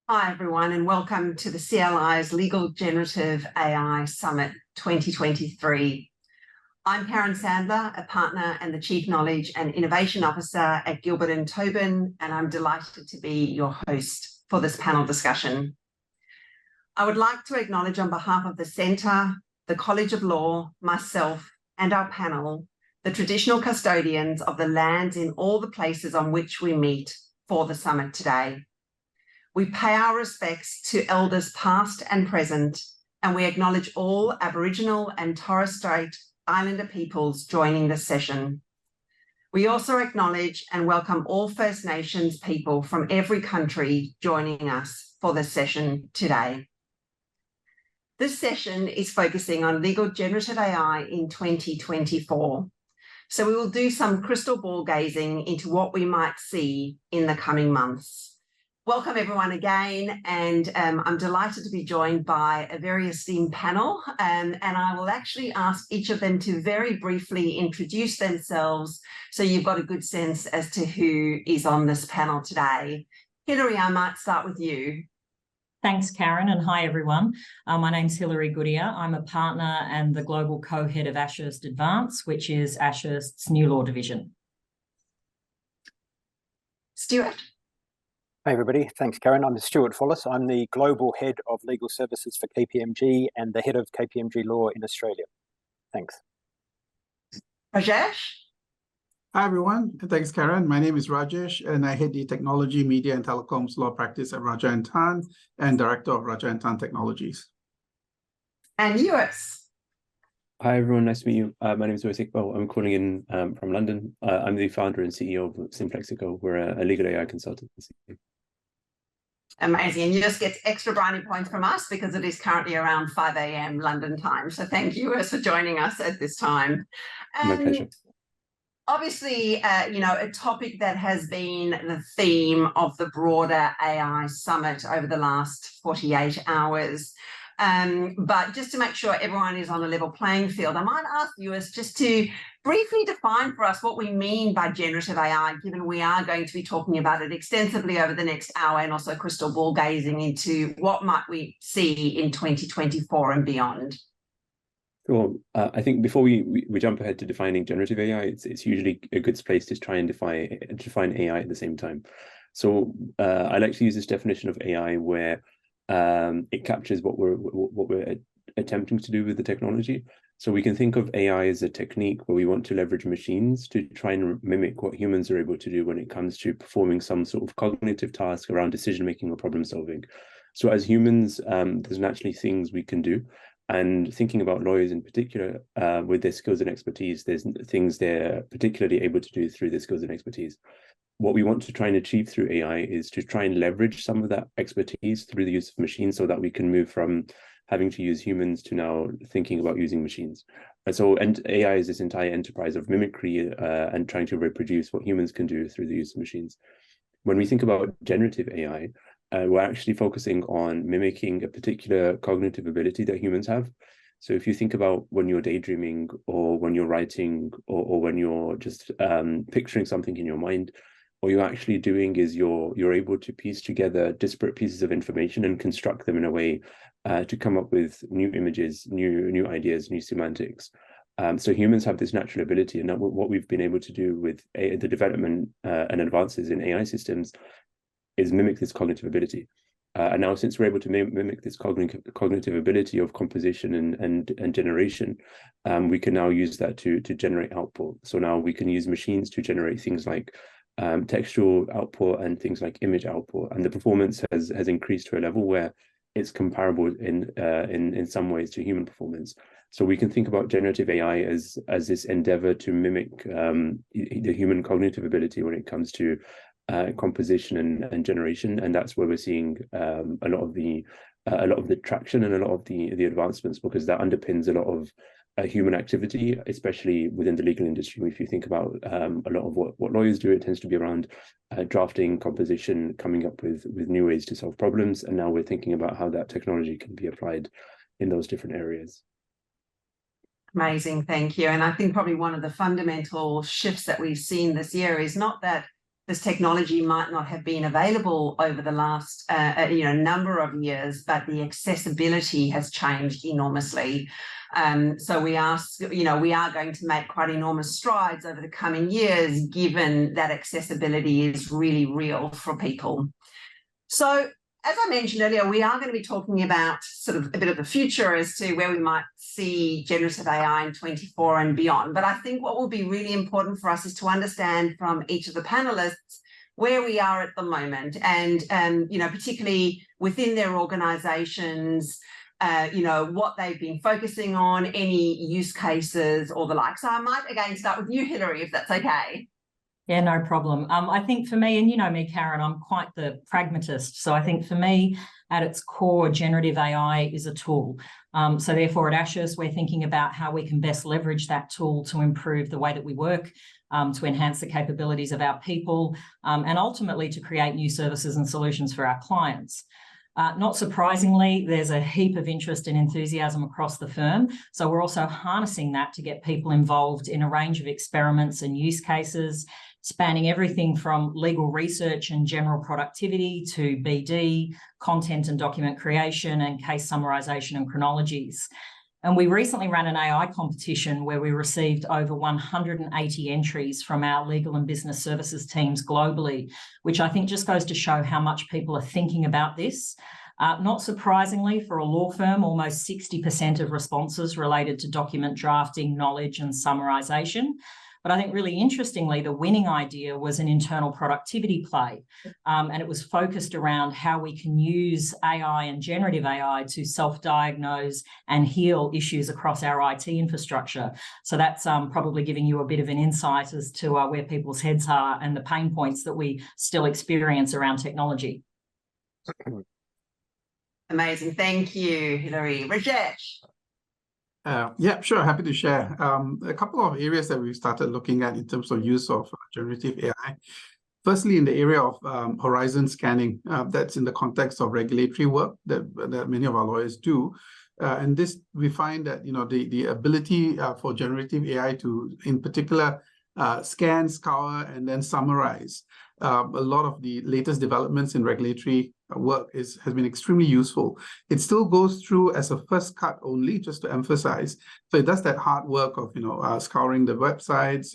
Hi, everyone, and welcome to the CLI's Legal Generative AI Summit 2023. I'm Karen Sandler, a partner and the Chief Knowledge and Innovation Officer at Gilbert & Tobin, and I'm delighted to be your host for this panel discussion. I would like to acknowledge on behalf of the Centre, the College of Law, myself, and our panel, the traditional custodians of the lands in all the places on which we meet for the summit today. We pay our respects to elders past and present, and we acknowledge all Aboriginal and Torres Strait Islander peoples joining this session. We also acknowledge and welcome all First Nations people from every country joining us for this session today. This session is focusing on legal generative AI in 2024. So we will do some crystal ball gazing into what we might see in the coming months. Welcome everyone again, and I'm delighted to be joined by a very esteemed panel, and I will actually ask each of them to very briefly introduce themselves so you've got a good sense as to who is on this panel today. Hilary, I might start with you. Thanks, Karen, and hi, everyone. My name's Hilary Goodyear. I'm a partner and the global co-head of Ashurst Advance, which is Ashurst's new law division. Stuart. Hi everybody, thanks Karen. I'm Stuart Follis. I'm the Global Head of Legal Services for KPMG and the Head of KPMG Law in Australia. Thanks. Rajesh? Hi everyone, thanks Karen. My name is Rajesh and I head the Technology, Media and Telecoms Law Practice at Raja & Tan and Director of Raja & Tan Technologies. And Lewis? Hi everyone, nice to meet you. My name is Lewis Iqbal. I'm calling in from London. I'm the founder and CEO of Simplexico. We're a legal AI consultancy. Amazing. And you just get extra brownie points from us because it is currently around 5 a.m. London time. So thank you for joining us at this time. My pleasure. Obviously, a topic that has been the theme of the broader AI summit over the last 48 hours. But just to make sure everyone is on a level playing field, I might ask you just to briefly define for us what we mean by generative AI, given we are going to be talking about it extensively over the next hour and also crystal ball gazing into what might we see in 2024 and beyond. Sure. I think before we jump ahead to defining generative AI, it's usually a good place to try and define AI at the same time. So I like to use this definition of AI where it captures what we're attempting to do with the technology. So we can think of AI as a technique where we want to leverage machines to try and mimic what humans are able to do when it comes to performing some sort of cognitive task around decision making or problem solving. So as humans, there's naturally things we can do. And thinking about lawyers in particular, with their skills and expertise, there's things they're particularly able to do through their skills and expertise. What we want to try and achieve through AI is to try and leverage some of that expertise through the use of machines so that we can move from having to use humans to now thinking about using machines. And AI is this entire enterprise of mimicry and trying to reproduce what humans can do through the use of machines. When we think about generative AI, we're actually focusing on mimicking a particular cognitive ability that humans have. So if you think about when you're daydreaming or when you're writing or when you're just picturing something in your mind, what you're actually doing is you're able to piece together disparate pieces of information and construct them in a way to come up with new images, new ideas, new semantics. So humans have this natural ability, and what we've been able to do with the development and advances in AI systems is mimic this cognitive ability. And now, since we're able to mimic this cognitive ability of composition and generation, we can now use that to generate output. So now we can use machines to generate things like textual output and things like image output, and the performance has increased to a level where it's comparable in some ways to human performance. So we can think about generative AI as this endeavor to mimic the human cognitive ability when it comes to composition and generation, and that's where we're seeing a lot of the traction and a lot of the advancements, because that underpins a lot of human activity, especially within the legal industry. If you think about a lot of what lawyers do, it tends to be around drafting, composition, coming up with new ways to solve problems, and now we're thinking about how that technology can be applied in those different areas. Amazing, thank you. And I think probably one of the fundamental shifts that we've seen this year is not that this technology might not have been available over the last number of years, but the accessibility has changed enormously. So we are going to make quite enormous strides over the coming years, given that accessibility is really real for people. So, as I mentioned earlier, we are going to be talking about sort of a bit of the future as to where we might see generative AI in 24 and beyond. But I think what will be really important for us is to understand from each of the panelists where we are at the moment, and particularly within their organizations, what they've been focusing on, any use cases or the like. So I might again start with you, Hilary, if that's okay. Yeah, no problem. I think for me, and you know me, Karen, I'm quite the pragmatist. So I think for me, at its core, generative AI is a tool. So therefore at Ashes, we're thinking about how we can best leverage that tool to improve the way that we work, to enhance the capabilities of our people, and ultimately to create new services and solutions for our clients. Not surprisingly, there's a heap of interest and enthusiasm across the firm. So we're also harnessing that to get people involved in a range of experiments and use cases, spanning everything from legal research and general productivity to BD, content and document creation, and case summarization and chronologies. And we recently ran an AI competition where we received over 180 entries from our legal and business services teams globally, which I think just goes to show how much people are thinking about this. Not surprisingly, for a law firm, almost 60% of responses related to document drafting, knowledge, and summarization. But I think really interestingly, the winning idea was an internal productivity play. And it was focused around how we can use AI and generative AI to self-diagnose and heal issues across our IT infrastructure. So that's probably giving you a bit of an insight as to where people's heads are and the pain points that we still experience around technology. Amazing. Thank you, Hilary. Rajesh. Yeah, sure. Happy to share. A couple of areas that we've started looking at in terms of use of generative AI. Firstly, in the area of horizon scanning, that's in the context of regulatory work that many of our lawyers do. And this, we find that, the ability for generative AI to, in particular, scan, scour, and then summarize a lot of the latest developments in regulatory work has been extremely useful. It still goes through as a first cut only, just to emphasize. So it does that hard work of, scouring the websites,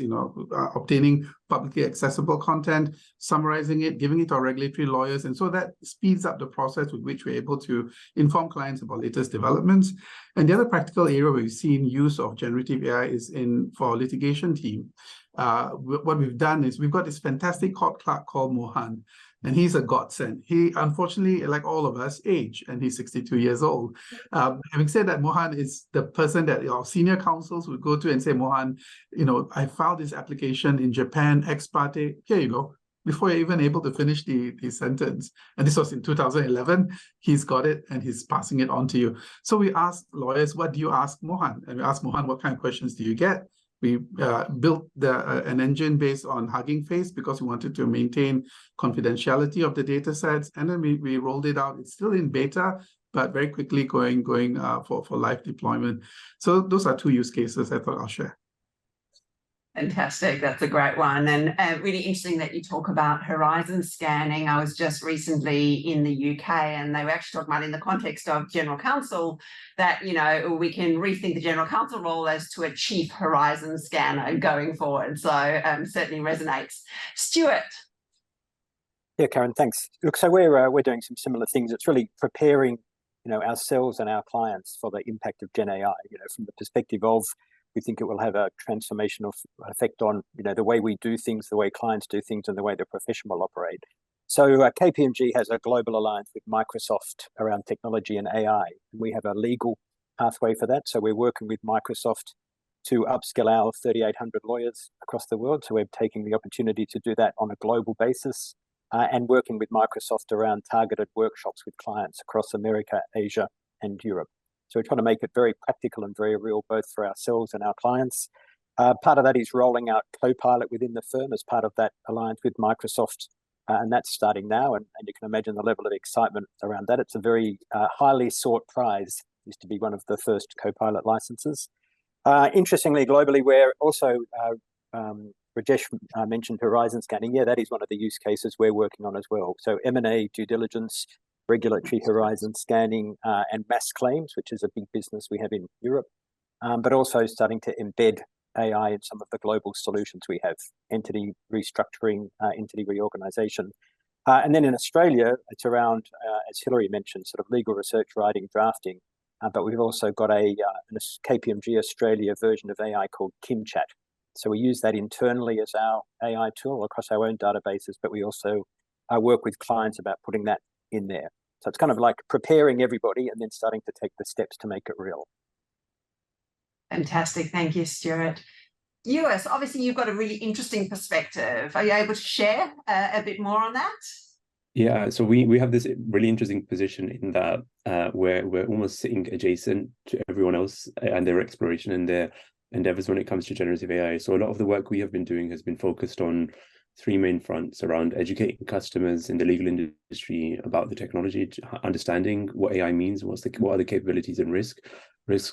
obtaining publicly accessible content, summarizing it, giving it to our regulatory lawyers. And so that speeds up the process with which we're able to inform clients about latest developments. And the other practical area where we've seen use of generative AI is for our litigation team. What we've done is we've got this fantastic court clerk called Mohan, and he's a godsend. He, unfortunately, like all of us, age, and he's 62 years old. Having said that, Mohan is the person that our senior counsels would go to and say, Mohan, I filed this application in Japan, ex parte, here you go. Before you're even able to finish the sentence. And this was in 2011. He's got it and he's passing it on to you. So we asked lawyers, what do you ask Mohan? And we asked Mohan, what kind of questions do you get? We built an engine based on Hugging Face because we wanted to maintain confidentiality of the data sets. And then we rolled it out. It's still in beta, but very quickly going for live deployment. So those are two use cases I thought I'll share. Fantastic. That's a great one. And really interesting that you talk about horizon scanning. I was just recently in the UK and they were actually talking about in the context of general counsel that, we can rethink the general counsel role as to a chief horizon scanner going forward. So certainly resonates. Stuart. Yeah, Karen, thanks. Look, so we're doing some similar things. It's really preparing, ourselves and our clients for the impact of GenAI, from the perspective of we think it will have a transformational effect on, the way we do things, the way clients do things, and the way the profession will operate. So KPMG has a global alliance with Microsoft around technology and AI. We have a legal pathway for that. So we're working with Microsoft to upskill our 3,800 lawyers across the world. So we're taking the opportunity to do that on a global basis and working with Microsoft around targeted workshops with clients across America, Asia, and Europe. So we're trying to make it very practical and very real, both for ourselves and our clients. Part of that is rolling out Copilot within the firm as part of that alliance with Microsoft. And that's starting now. And you can imagine the level of excitement around that. It's a very highly sought prize. It used to be one of the first Copilot licenses. Interestingly, globally, we're also Rajesh mentioned horizon scanning. Yeah, that is one of the use cases we're working on as well. So M&A, due diligence, regulatory horizon scanning, and mass claims, which is a big business we have in Europe, but also starting to embed AI in some of the global solutions we have, entity restructuring, entity reorganization. And then in Australia, it's around, as Hilary mentioned, sort of legal research, writing, drafting. But we've also got a KPMG Australia version of AI called KimChat. So we use that internally as our AI tool across our own databases, but we also work with clients about putting that in there. So it's kind of like preparing everybody and then starting to take the steps to make it real. Fantastic. Thank you, Stuart. US, obviously you've got a really interesting perspective. Are you able to share a bit more on that? Yeah, so we have this really interesting position in that we're almost sitting adjacent to everyone else and their exploration and their endeavors when it comes to generative AI. So a lot of the work we have been doing has been focused on three main fronts around educating customers in the legal industry about the technology, understanding what AI means, what are the capabilities and risks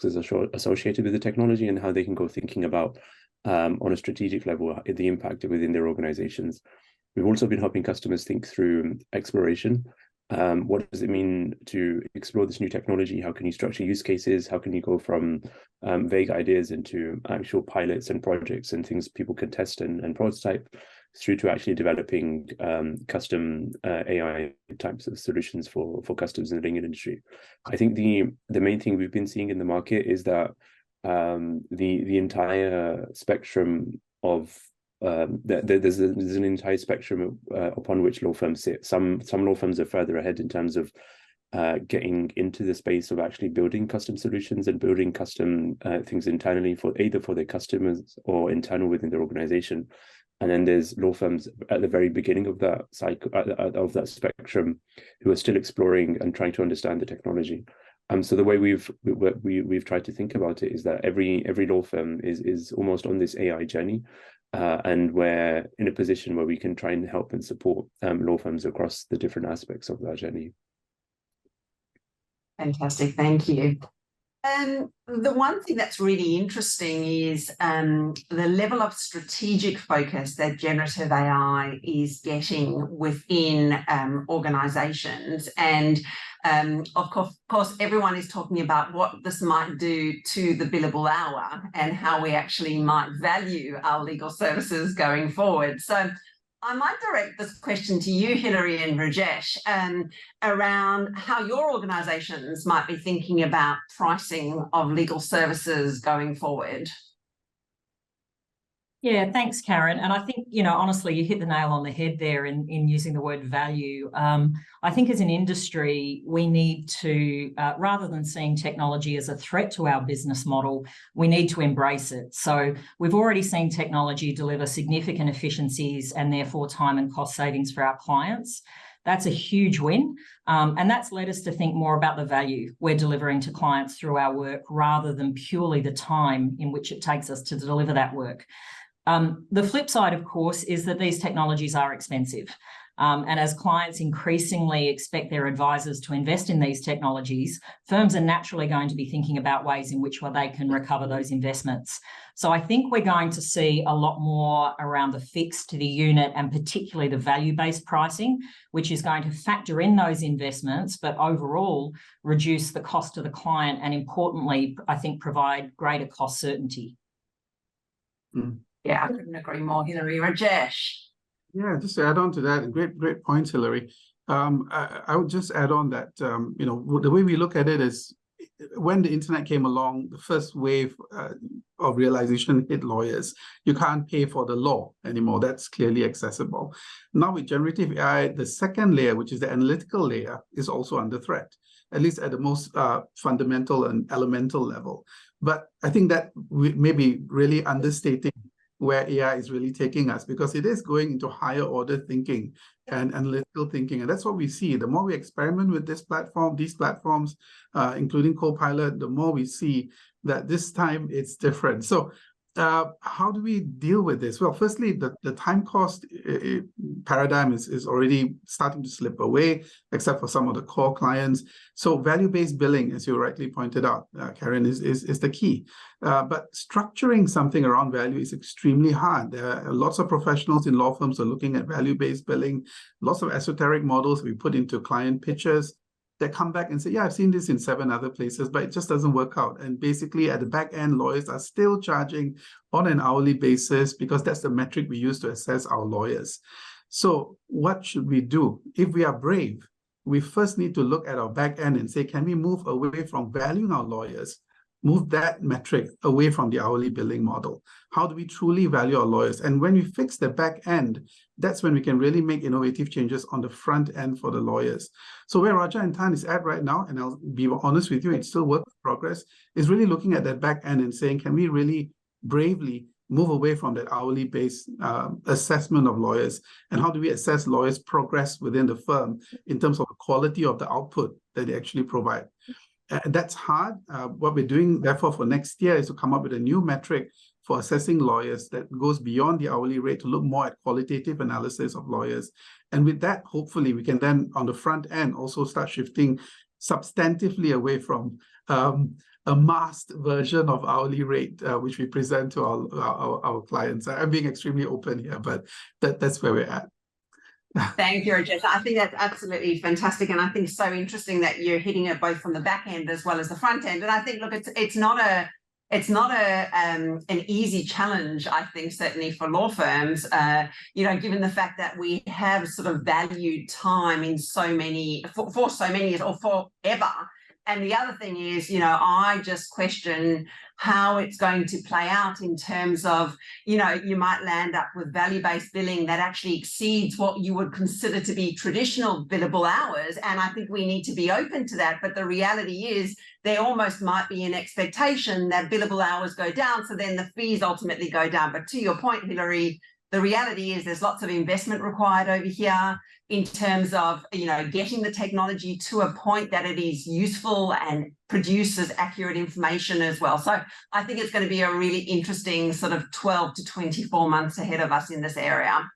associated with the technology, and how they can go thinking about on a strategic level the impact within their organizations. We've also been helping customers think through exploration. What does it mean to explore this new technology? How can you structure use cases? How can you go from vague ideas into actual pilots and projects and things people can test and prototype, through to actually developing custom AI types of solutions for customers in the legal industry? I think the main thing we've been seeing in the market is that the entire spectrum of there's an entire spectrum upon which law firms sit. Some law firms are further ahead in terms of getting into the space of actually building custom solutions and building custom things internally for either for their customers or internal within their organization. And then there's law firms at the very beginning of that cycle, of that spectrum, who are still exploring and trying to understand the technology. So the way we've tried to think about it is that every law firm is almost on this AI journey, and we're in a position where we can try and help and support law firms across the different aspects of that journey. Fantastic, thank you. The one thing that's really interesting is the level of strategic focus that generative AI is getting within organizations. And of course, everyone is talking about what this might do to the billable hour and how we actually might value our legal services going forward. So I might direct this question to you, Hilary and Rajesh, around how your organisations might be thinking about pricing of legal services going forward. Yeah, thanks, Karen. And I think, honestly, you hit the nail on the head there in using the word value. I think as an industry, we need to, rather than seeing technology as a threat to our business model, we need to embrace it. So we've already seen technology deliver significant efficiencies and therefore time and cost savings for our clients. That's a huge win. And that's led us to think more about the value we're delivering to clients through our work, rather than purely the time in which it takes us to deliver that work. The flip side, of course, is that these technologies are expensive. And as clients increasingly expect their advisors to invest in these technologies, firms are naturally going to be thinking about ways in which they can recover those investments. So I think we're going to see a lot more around the fixed to the unit, and particularly the value-based pricing, which is going to factor in those investments, but overall reduce the cost to the client, and importantly, I think provide greater cost certainty. Yeah, I couldn't agree more, Hilary. Rajesh? Yeah, just to add on to that, great points, Hilary. I would just add on that, the way we look at it is, when the internet came along, the first wave of realization hit lawyers. You can't pay for the law anymore. That's clearly accessible. Now with generative AI, the second layer, which is the analytical layer, is also under threat, at least at the most fundamental and elemental level. But I think that we may be really understating where AI is really taking us, because it is going into higher order thinking and analytical thinking. And that's what we see. The more we experiment with these platforms, including Copilot, the more we see that this time it's different. So how do we deal with this? Well, firstly, the time cost paradigm is already starting to slip away, except for some of the core clients. So value-based billing, as you rightly pointed out, Karen, is the key. But structuring something around value is extremely hard. There are lots of professionals in law firms are looking at value-based billing, lots of esoteric models we put into client pitches that come back and say, yeah, I've seen this in 7 other places, but it just doesn't work out. And basically at the back end, lawyers are still charging on an hourly basis because that's the metric we use to assess our lawyers. So what should we do? If we are brave, we first need to look at our back end and say, can we move away from valuing our lawyers, move that metric away from the hourly billing model? How do we truly value our lawyers? And when we fix the back end, that's when we can really make innovative changes on the front end for the lawyers. So where Raja and Tan is at right now, and I'll be honest with you, it's still work in progress, is really looking at that back end and saying, can we really bravely move away from that hourly based assessment of lawyers? And how do we assess lawyers' progress within the firm in terms of the quality of the output that they actually provide? That's hard. What we're doing, therefore, for next year is to come up with a new metric for assessing lawyers that goes beyond the hourly rate to look more at qualitative analysis of lawyers. And with that, hopefully, we can then, on the front end, also start shifting substantively away from a masked version of hourly rate, which we present to our clients. I'm being extremely open here, but that's where we're at. Thank you, Rajesh. I think that's absolutely fantastic, and I think so interesting that you're hitting it both from the back end as well as the front end. And I think, look, it's not an easy challenge. I think certainly for law firms, given the fact that we have sort of valued time in so many for so many years or forever. And the other thing is, I just question how it's going to play out in terms of, you might land up with value-based billing that actually exceeds what you would consider to be traditional billable hours. And I think we need to be open to that. But the reality is there almost might be an expectation that billable hours go down, so then the fees ultimately go down. But to your point, Hilary, the reality is there's lots of investment required over here in terms of, getting the technology to a point that it is useful and produces accurate information as well. So I think it's going to be a really interesting sort of 12 to 24 months ahead of us in this area.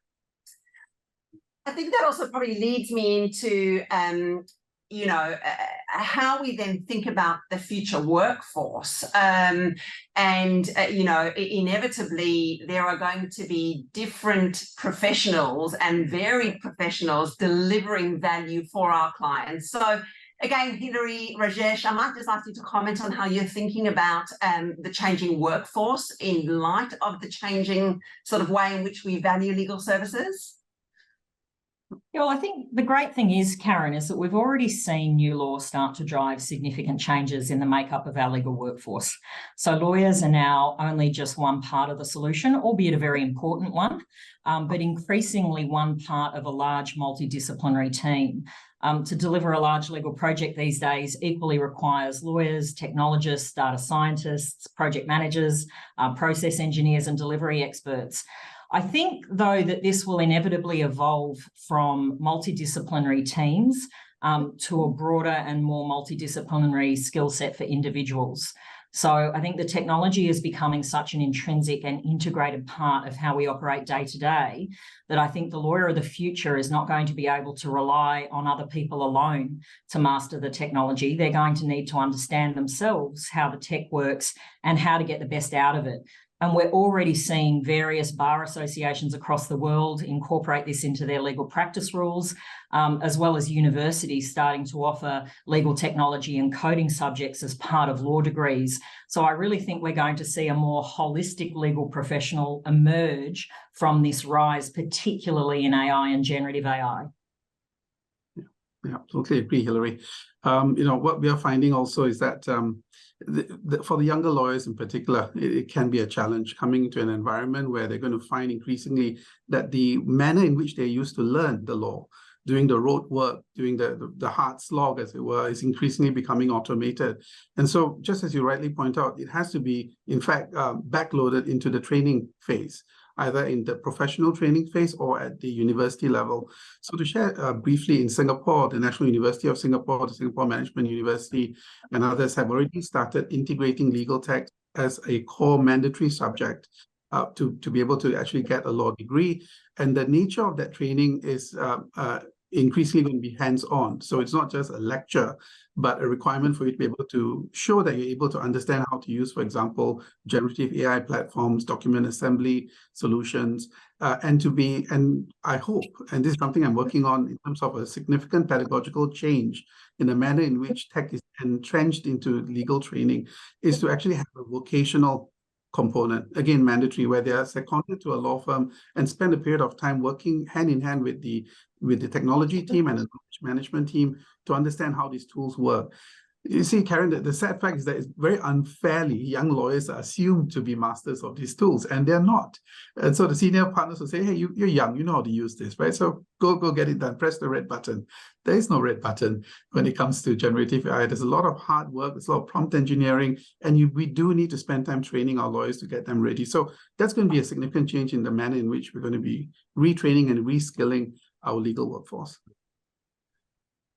I think that also probably leads me into, how we then think about the future workforce. Inevitably, there are going to be different professionals and varied professionals delivering value for our clients. So again, Hilary, Rajesh, I might just ask you to comment on how you're thinking about the changing workforce in light of the changing sort of way in which we value legal services. Yeah, well, I think the great thing is, Karen, is that we've already seen new law start to drive significant changes in the makeup of our legal workforce. So lawyers are now only just one part of the solution, albeit a very important one, but increasingly one part of a large multidisciplinary team. To deliver a large legal project these days equally requires lawyers, technologists, data scientists, project managers, process engineers, and delivery experts. I think, though, that this will inevitably evolve from multidisciplinary teams to a broader and more multidisciplinary skill set for individuals. So I think the technology is becoming such an intrinsic and integrated part of how we operate day to day that I think the lawyer of the future is not going to be able to rely on other people alone to master the technology. They're going to need to understand themselves how the tech works and how to get the best out of it. And we're already seeing various bar associations across the world incorporate this into their legal practice rules, as well as universities starting to offer legal technology and coding subjects as part of law degrees. So I really think we're going to see a more holistic legal professional emerge from this rise, particularly in AI and generative AI. Yeah, totally agree, Hilary. What we are finding also is that for the younger lawyers in particular, it can be a challenge coming into an environment where they're going to find increasingly that the manner in which they used to learn the law, doing the rote work, doing the hard slog, as it were, is increasingly becoming automated. And so, just as you rightly point out, it has to be, in fact, backloaded into the training phase, either in the professional training phase or at the university level. So to share briefly, in Singapore, the National University of Singapore, the Singapore Management University, and others have already started integrating legal tech as a core mandatory subject to be able to actually get a law degree. And the nature of that training is increasingly going to be hands-on. So it's not just a lecture, but a requirement for you to be able to show that you're able to understand how to use, for example, generative AI platforms, document assembly solutions, and I hope, and this is something I'm working on in terms of a significant pedagogical change in the manner in which tech is entrenched into legal training, is to actually have a vocational component, again, mandatory, where they are seconded to a law firm and spend a period of time working hand in hand with the technology team and the knowledge management team to understand how these tools work. You see, Karen, the sad fact is that it's very unfairly young lawyers are assumed to be masters of these tools, and they're not. And so the senior partners will say, hey, you're young, you know how to use this, right? So go get it done, press the red button. There is no red button when it comes to generative AI. There's a lot of hard work, there's a lot of prompt engineering, and we do need to spend time training our lawyers to get them ready. So that's going to be a significant change in the manner in which we're going to be retraining and reskilling our legal workforce.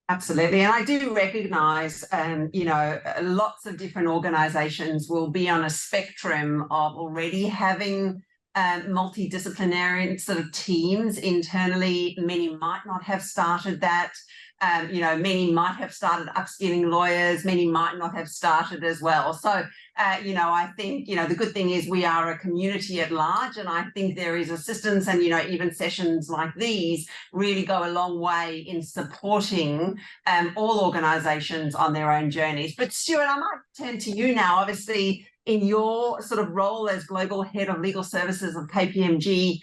Absolutely. And I do recognize, lots of different organizations will be on a spectrum of already having multidisciplinary sort of teams internally. Many might not have started that. Many might have started upskilling lawyers. Many might not have started as well. So, I think, the good thing is we are a community at large, and I think there is assistance, and, even sessions like these really go a long way in supporting all organisations on their own journeys. But Stuart, I might turn to you now, obviously, in your sort of role as Global Head of Legal Services of KPMG.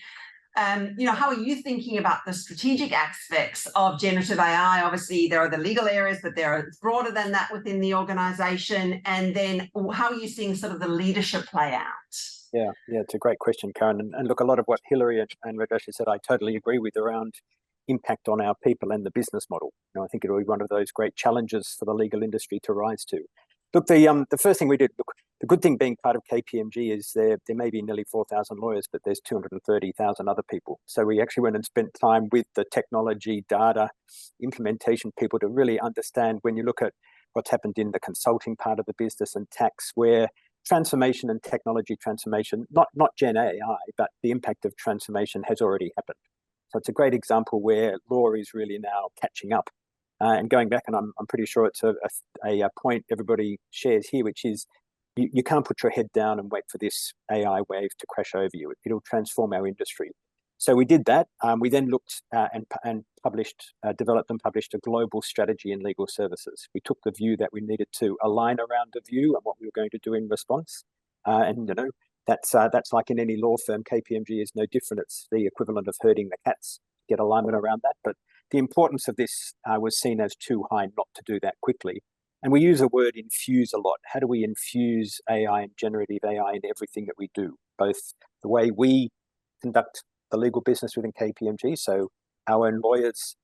How are you thinking about the strategic aspects of generative AI? Obviously, there are the legal areas, but it's broader than that within the organisation. And then how are you seeing sort of the leadership play out? Yeah, it's a great question, Karen. And look, a lot of what Hilary and Rajesh said, I totally agree with around impact on our people and the business model. I think it'll be one of those great challenges for the legal industry to rise to. Look, the first thing we did, the good thing being part of KPMG is there may be nearly 4,000 lawyers, but there's 230,000 other people. So we actually went and spent time with the technology, data, implementation people to really understand, when you look at what's happened in the consulting part of the business and tax, where transformation and technology transformation, not Gen AI, but the impact of transformation has already happened. So it's a great example where law is really now catching up. And going back, and I'm pretty sure it's a point everybody shares here, which is you can't put your head down and wait for this AI wave to crash over you. It'll transform our industry. So we did that. We then looked and developed and published a global strategy in legal services. We took the view that we needed to align around the view and what we were going to do in response. That's like in any law firm. KPMG is no different. It's the equivalent of herding the cats. Get alignment around that, but the importance of this was seen as too high not to do that quickly. And we use the word infuse a lot. How do we infuse AI and generative AI in everything that we do? Both the way we conduct the legal business within KPMG, so our own lawyers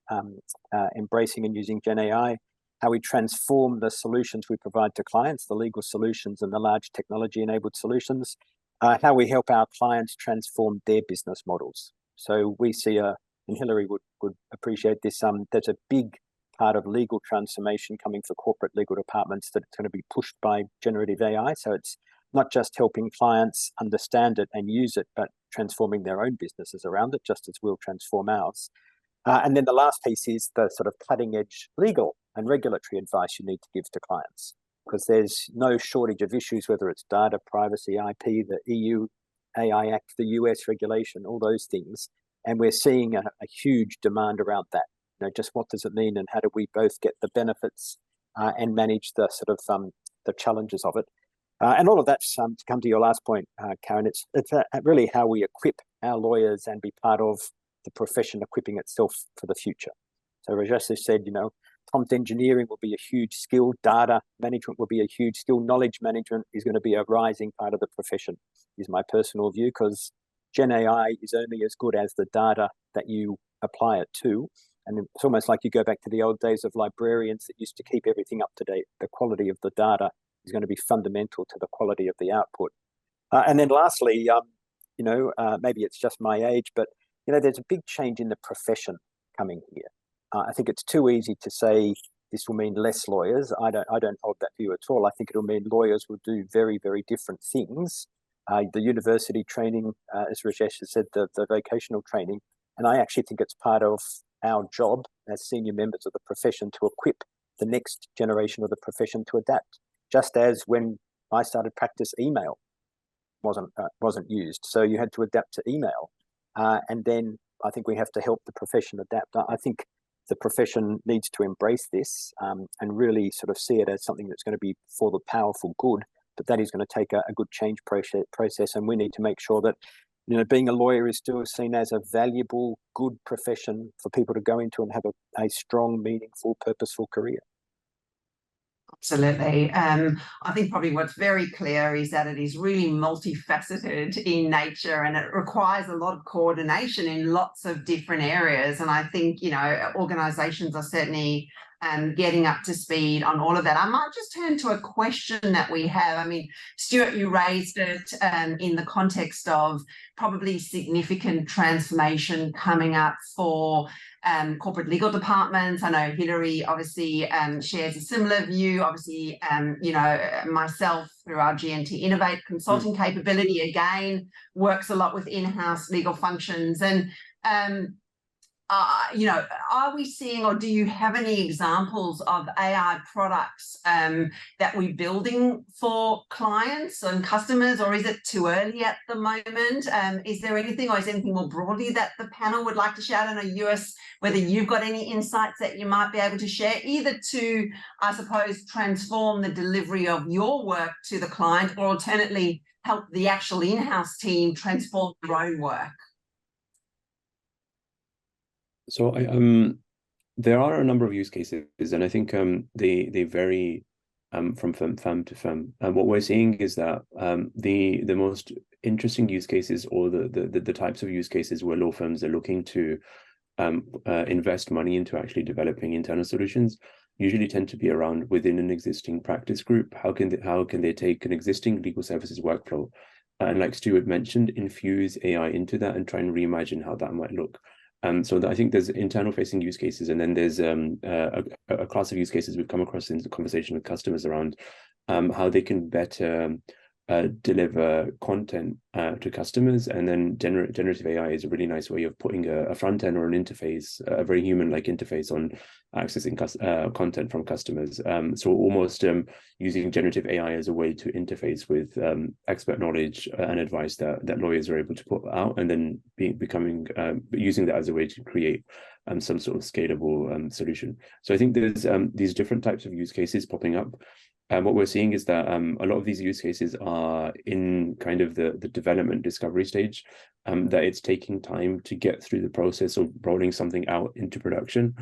embracing and using GenAI, how we transform the solutions we provide to clients, the legal solutions and the large technology-enabled solutions, how we help our clients transform their business models. So we see and Hilary would appreciate this, there's a big part of legal transformation coming for corporate legal departments that it's going to be pushed by generative AI. So it's not just helping clients understand it and use it, but transforming their own businesses around it, just as we'll transform ours. And then the last piece is the sort of cutting edge legal and regulatory advice you need to give to clients, because there's no shortage of issues, whether it's data, privacy, IP, the EU AI Act, the US regulation, all those things. And we're seeing a huge demand around that. Just what does it mean, and how do we both get the benefits and manage the sort of the challenges of it? And all of that's to come to your last point, Karen. It's really how we equip our lawyers and be part of the profession equipping itself for the future. So Rajesh has said, prompt engineering will be a huge skill. Data management will be a huge skill. Knowledge management is going to be a rising part of the profession, is my personal view, because Gen AI is only as good as the data that you apply it to. And it's almost like you go back to the old days of librarians that used to keep everything up to date. The quality of the data is going to be fundamental to the quality of the output. And then lastly, maybe it's just my age, but, there's a big change in the profession coming here. I think it's too easy to say this will mean less lawyers. I don't hold that view at all. I think it'll mean lawyers will do very, very different things. The university training, as Rajesh has said, the vocational training, and I actually think it's part of our job as senior members of the profession to equip the next generation of the profession to adapt. Just as when I started practice, email wasn't used, so you had to adapt to email, and then I think we have to help the profession adapt. I think the profession needs to embrace this and really sort of see it as something that's going to be for the powerful good, but that is going to take a good change process, and we need to make sure that, you know, being a lawyer is still seen as a valuable, good profession for people to go into and have a strong, meaningful, purposeful career. Absolutely. I think probably what's very clear is that it is really multifaceted in nature, and it requires a lot of coordination in lots of different areas. And I think, you know, organisations are certainly getting up to speed on all of that. I might just turn to a question that we have. I mean, Stuart, you raised it in the context of probably significant transformation coming up for corporate legal departments. I know Hilary obviously shares a similar view. Obviously, you know, myself through our GNT Innovate consulting capability, again, works a lot with in-house legal functions. And you know, are we seeing, or do you have any examples of AI products that we're building for clients and customers, or is it too early at the moment? Is there anything, or is anything more broadly that the panel would like to share? I don't know, whether you've got any insights that you might be able to share, either to, I suppose, transform the delivery of your work to the client, or alternately help the actual in-house team transform their own work. So there are a number of use cases, and I think they vary from firm to firm. And what we're seeing is that the most interesting use cases, or the types of use cases where law firms are looking to invest money into actually developing internal solutions, usually tend to be around within an existing practice group. How can they take an existing legal services workflow and, like Stuart mentioned, infuse AI into that and try and reimagine how that might look. So I think there's internal facing use cases, and then there's a class of use cases we've come across in the conversation with customers around how they can better deliver content to customers. And then generative AI is a really nice way of putting a front end or an interface, a very human-like interface on accessing content from customers. So almost using generative AI as a way to interface with expert knowledge and advice that lawyers are able to put out, and then using that as a way to create some sort of scalable solution. So I think there's these different types of use cases popping up. What we're seeing is that a lot of these use cases are in kind of the development discovery stage, that it's taking time to get through the process of rolling something out into production.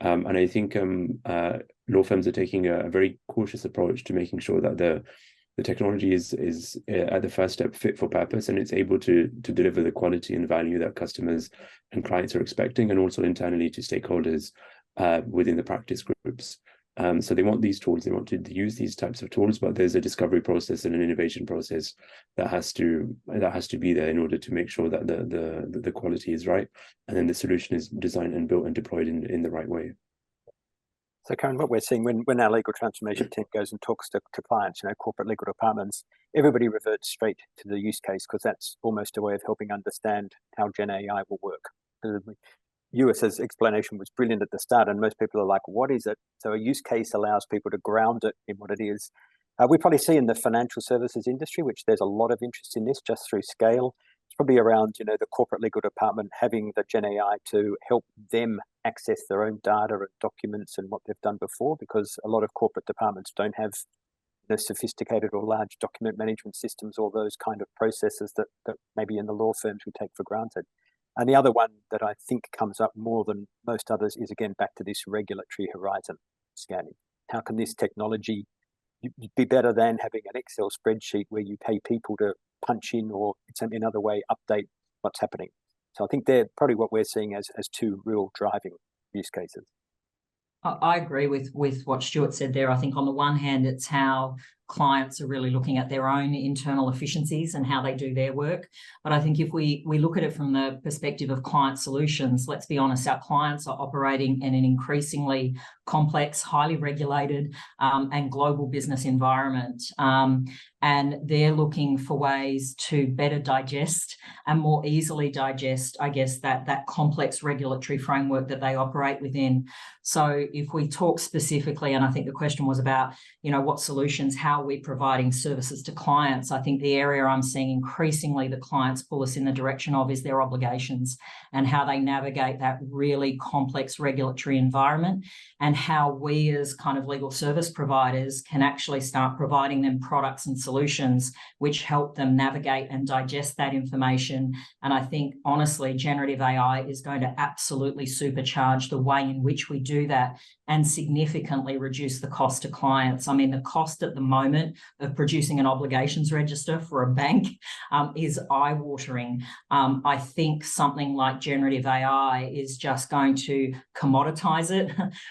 And I think law firms are taking a very cautious approach to making sure that the technology is at the first step fit for purpose, and it's able to deliver the quality and value that customers and clients are expecting, and also internally to stakeholders within the practice groups. So they want these tools, they want to use these types of tools, but there's a discovery process and an innovation process that has to be there in order to make sure that the quality is right, and then the solution is designed and built and deployed in the right way. So Karen, what we're seeing when our legal transformation team goes and talks to clients, you know, corporate legal departments, everybody reverts straight to the use case, because that's almost a way of helping understand how GenAI will work. US's explanation was brilliant at the start, and most people are like, what is it? So a use case allows people to ground it in what it is. We probably see in the financial services industry, which there's a lot of interest in this just through scale. It's probably around, you know, the corporate legal department having the GenAI to help them access their own data and documents and what they've done before, because a lot of corporate departments don't have the sophisticated or large document management systems, or those kind of processes that maybe in the law firms we take for granted. And the other one that I think comes up more than most others is, again, back to this regulatory horizon scanning. How can this technology be better than having an Excel spreadsheet where you pay people to punch in, or in another way update what's happening? So I think they're probably what we're seeing as two real driving use cases. I agree with what Stuart said there. I think on the one hand, it's how clients are really looking at their own internal efficiencies and how they do their work. But I think if we look at it from the perspective of client solutions, let's be honest, our clients are operating in an increasingly complex, highly regulated and global business environment. And they're looking for ways to better digest and more easily digest, I guess, that complex regulatory framework that they operate within. So if we talk specifically, and I think the question was about, what solutions, how are we providing services to clients? I think the area I'm seeing increasingly the clients pull us in the direction of is their obligations and how they navigate that really complex regulatory environment, and how we as kind of legal service providers can actually start providing them products and solutions which help them navigate and digest that information. And I think, honestly, generative AI is going to absolutely supercharge the way in which we do that and significantly reduce the cost to clients. I mean, the cost at the moment of producing an obligations register for a bank is eye-watering. I think something like generative AI is just going to commoditize it.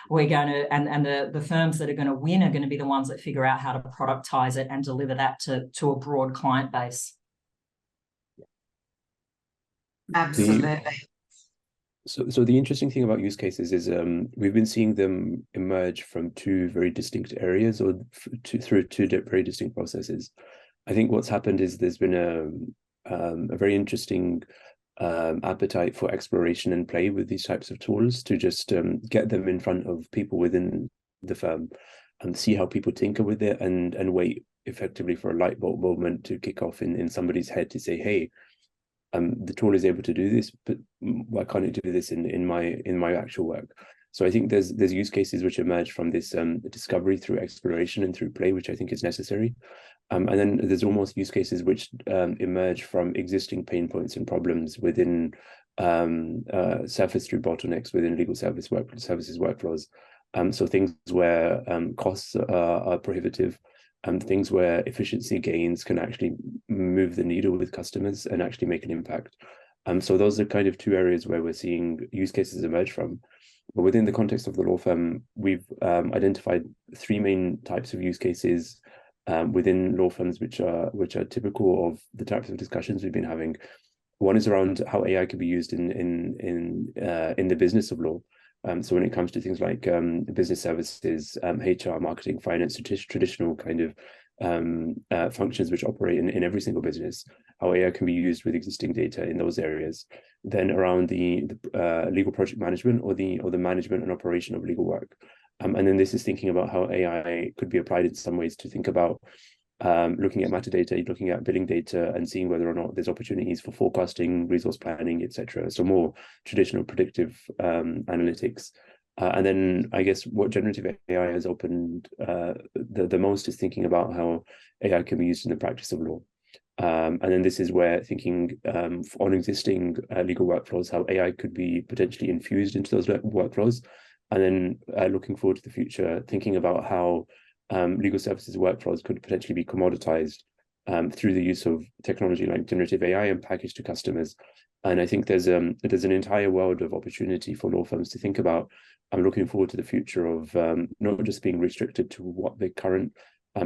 We're going to, and the firms that are going to win are going to be the ones that figure out how to productize it and deliver that to a broad client base. Absolutely. So the interesting thing about use cases is we've been seeing them emerge from two very distinct areas, or through two very distinct processes. I think what's happened is there's been a very interesting appetite for exploration and play with these types of tools to just get them in front of people within the firm and see how people tinker with it, and wait effectively for a light bulb moment to kick off in somebody's head to say, hey, the tool is able to do this, but why can't it do this in my actual work? So I think there's use cases which emerge from this discovery through exploration and through play, which I think is necessary. And then there's almost use cases which emerge from existing pain points and problems within surface through bottlenecks within legal services workflows. So things where costs are prohibitive, things where efficiency gains can actually move the needle with customers and actually make an impact. So those are kind of two areas where we're seeing use cases emerge from. But within the context of the law firm, we've identified three main types of use cases within law firms which are typical of the types of discussions we've been having. One is around how AI can be used in the business of law. So when it comes to things like business services, HR, marketing, finance, traditional kind of functions which operate in every single business, how AI can be used with existing data in those areas. Then around the legal project management or the management and operation of legal work. And then this is thinking about how AI could be applied in some ways to think about looking at metadata, looking at billing data, and seeing whether or not there's opportunities for forecasting, resource planning, etc. So more traditional predictive analytics. And then I guess what generative AI has opened the most is thinking about how AI can be used in the practice of law. And then this is where thinking on existing legal workflows, how AI could be potentially infused into those workflows. And then looking forward to the future, thinking about how legal services workflows could potentially be commoditized through the use of technology like generative AI and packaged to customers. And I think there's an entire world of opportunity for law firms to think about. I'm looking forward to the future of not just being restricted to what the current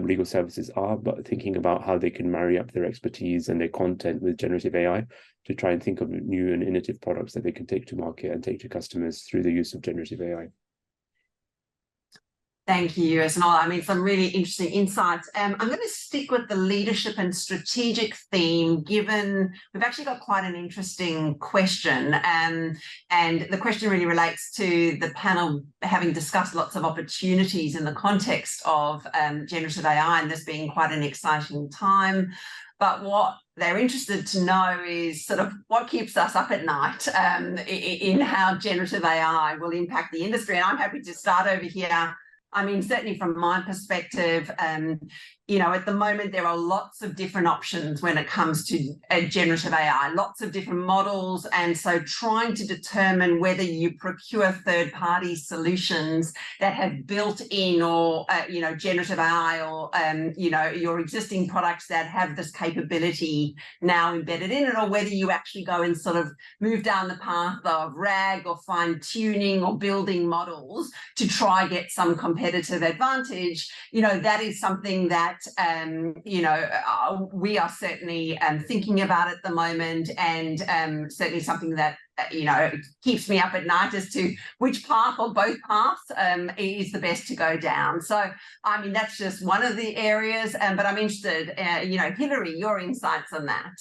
legal services are, but thinking about how they can marry up their expertise and their content with generative AI to try and think of new and innovative products that they can take to market and take to customers through the use of generative AI. Thank you, Esnol. I mean, some really interesting insights. I'm going to stick with the leadership and strategic theme, given we've actually got quite an interesting question. And the question really relates to the panel having discussed lots of opportunities in the context of generative AI, and this being quite an exciting time. But what they're interested to know is sort of what keeps us up at night in how generative AI will impact the industry. And I'm happy to start over here. I mean, certainly from my perspective, at the moment, there are lots of different options when it comes to generative AI, lots of different models. And so trying to determine whether you procure third-party solutions that have built in or, generative AI or, your existing products that have this capability now embedded in it, or whether you actually go and sort of move down the path of RAG or fine-tuning or building models to try get some competitive competitive advantage, that is something that, we are certainly thinking about at the moment, and certainly something that, keeps me up at night as to which path or both paths is the best to go down. So, I mean, that's just one of the areas, but I'm interested, Hilary, your insights on that.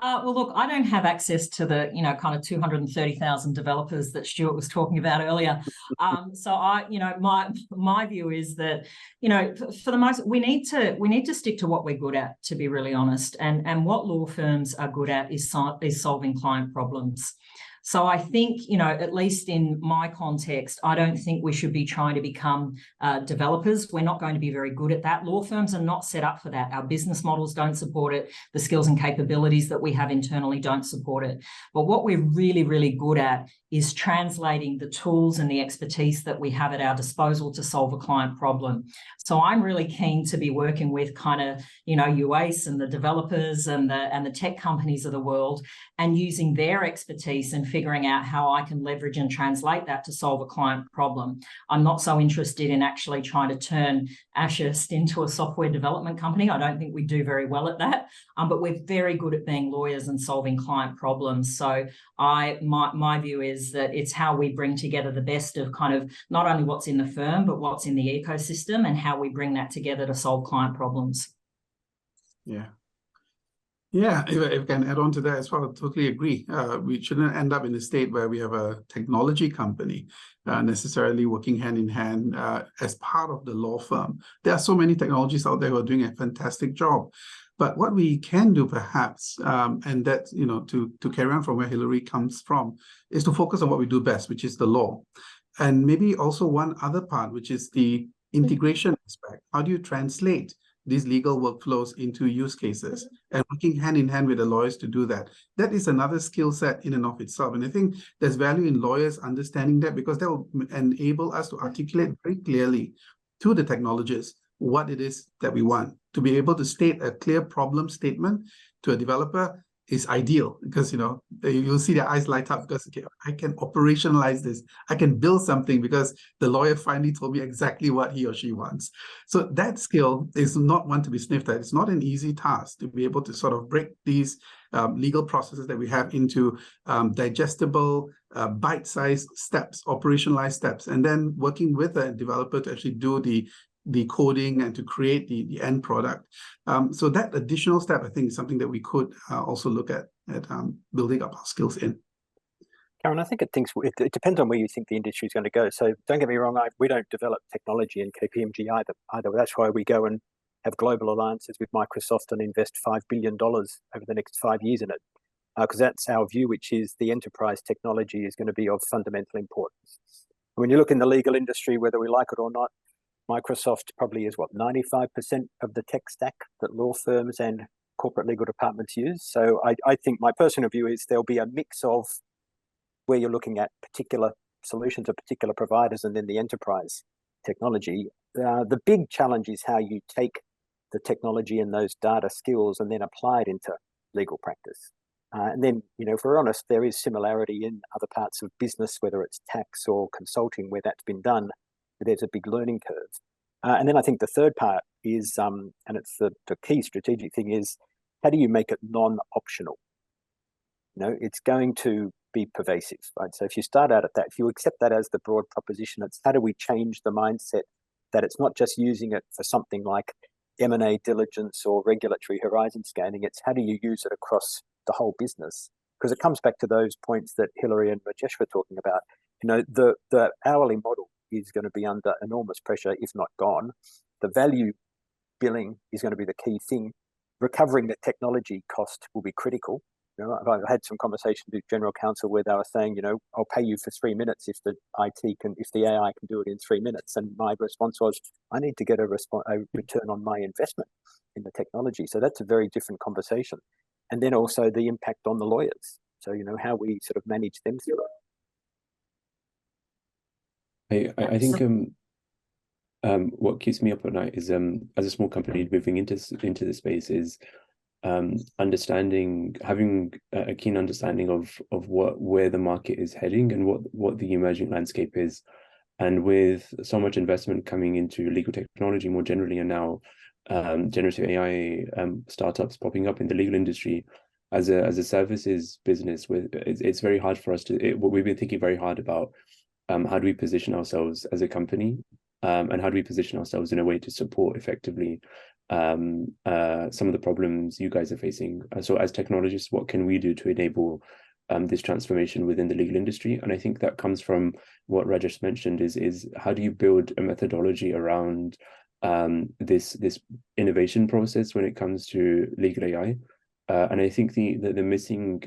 Well, look, I don't have access to the, kind of 230,000 developers that Stuart was talking about earlier. So my view is that, for the most, we need to stick to what we're good at, to be really honest. And what law firms are good at is solving client problems. So I think, at least in my context, I don't think we should be trying to become developers. We're not going to be very good at that. Law firms are not set up for that. Our business models don't support it. The skills and capabilities that we have internally don't support it. But what we're really, really good at is translating the tools and the expertise that we have at our disposal to solve a client problem. So I'm really keen to be working with kind of, UACE and the developers and the tech companies of the world, and using their expertise and figuring out how I can leverage and translate that to solve a client problem. I'm not so interested in actually trying to turn Ashurst into a software development company. I don't think we do very well at that, but we're very good at being lawyers and solving client problems. So my view is that it's how we bring together the best of kind of not only what's in the firm, but what's in the ecosystem, and how we bring that together to solve client problems. Yeah, if I can add on to that as well, I totally agree. We shouldn't end up in a state where we have a technology company necessarily working hand in hand as part of the law firm. There are so many technologies out there who are doing a fantastic job. But what we can do perhaps, and that's, to carry on from where Hilary comes from, is to focus on what we do best, which is the law. And maybe also one other part, which is the integration aspect. How do you translate these legal workflows into use cases, and working hand in hand with the lawyers to do that? That is another skill set in and of itself. And I think there's value in lawyers understanding that, because that will enable us to articulate very clearly to the technologists what it is that we want. To be able to state a clear problem statement to a developer is ideal, because you'll see their eyes light up, because okay, I can operationalize this. I can build something because the lawyer finally told me exactly what he or she wants. So that skill is not one to be sniffed at. It's not an easy task to be able to sort of break these legal processes that we have into digestible, bite-sized steps, operationalized steps, and then working with a developer to actually do the coding and to create the end product. So that additional step, I think, is something that we could also look at building up our skills in. Karen, I think it depends on where you think the industry is going to go. So don't get me wrong, we don't develop technology in KPMG either. That's why we go and have global alliances with Microsoft and invest $5 billion over the next 5 years in it. Because that's our view, which is the enterprise technology is going to be of fundamental importance. When you look in the legal industry, whether we like it or not, Microsoft probably is 95% of the tech stack that law firms and corporate legal departments use. So I think my personal view is there'll be a mix of where you're looking at particular solutions or particular providers, and then the enterprise technology. The big challenge is how you take the technology and those data skills and then apply it into legal practice. And then, if we're honest, there is similarity in other parts of business, whether it's tax or consulting, where that's been done. There's a big learning curve. And then I think the third part is, and it's the key strategic thing, is how do you make it non-optional? It's going to be pervasive, right? So if you start out at that, if you accept that as the broad proposition, it's how do we change the mindset that it's not just using it for something like M&A diligence or regulatory horizon scanning, it's how do you use it across the whole business? Because it comes back to those points that Hilary and Rajesh were talking about. The hourly model is going to be under enormous pressure, if not gone. The value billing is going to be the key thing. Recovering the technology cost will be critical. I've had some conversations with general counsel where they were saying, I'll pay you for 3 minutes if the AI can do it in 3 minutes. And my response was, I need to get a return on my investment in the technology. So that's a very different conversation. And then also the impact on the lawyers. So, how we sort of manage them through it. I think what keeps me up at night is as a small company moving into the space is having a keen understanding of where the market is heading and what the emerging landscape is, And with so much investment coming into legal technology more generally, and now generative AI startups popping up in the legal industry, as a services business, it's very hard for us to. We've been thinking very hard about how do we position ourselves as a company, and how do we position ourselves in a way to support effectively some of the problems you guys are facing. So as technologists, what can we do to enable this transformation within the legal industry? And I think that comes from what Rajesh mentioned, is how do you build a methodology around this innovation process when it comes to legal AI? And I think the missing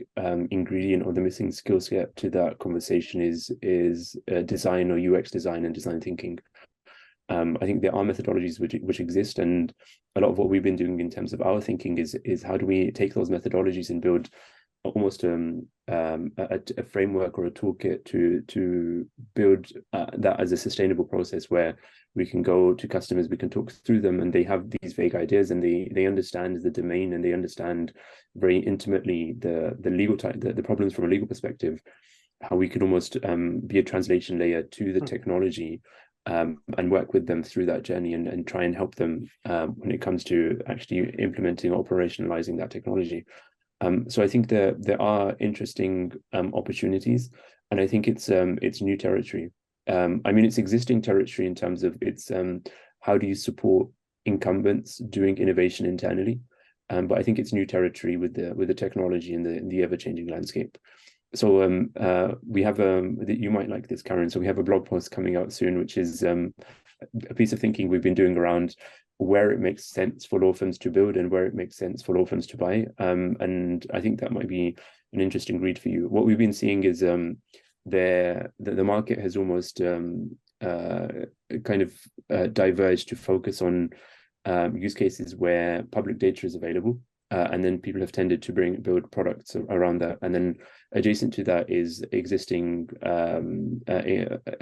ingredient, or the missing skill set to that conversation is design, or UX design and design thinking. I think there are methodologies which exist, and a lot of what we've been doing in terms of our thinking is how do we take those methodologies and build almost a framework or a toolkit to build that as a sustainable process where we can go to customers, we can talk through them, and they have these vague ideas, and they understand the domain, and they understand very intimately the legal type, the problems from a legal perspective, how we can almost be a translation layer to the technology, and work with them through that journey, and try and help them when it comes to actually implementing, operationalizing that technology. So I think there are interesting opportunities, and I think it's new territory. I mean, it's existing territory in terms of it's how do you support incumbents doing innovation internally, but I think it's new territory with the technology and the ever-changing landscape. So we have you might like this, Karen. So we have a blog post coming out soon, which is a piece of thinking we've been doing around where it makes sense for law firms to build and where it makes sense for law firms to buy. And I think that might be an interesting read for you. What we've been seeing is the market has almost kind of diverged to focus on use cases where public data is available. And then people have tended to build products around that. And then adjacent to that is existing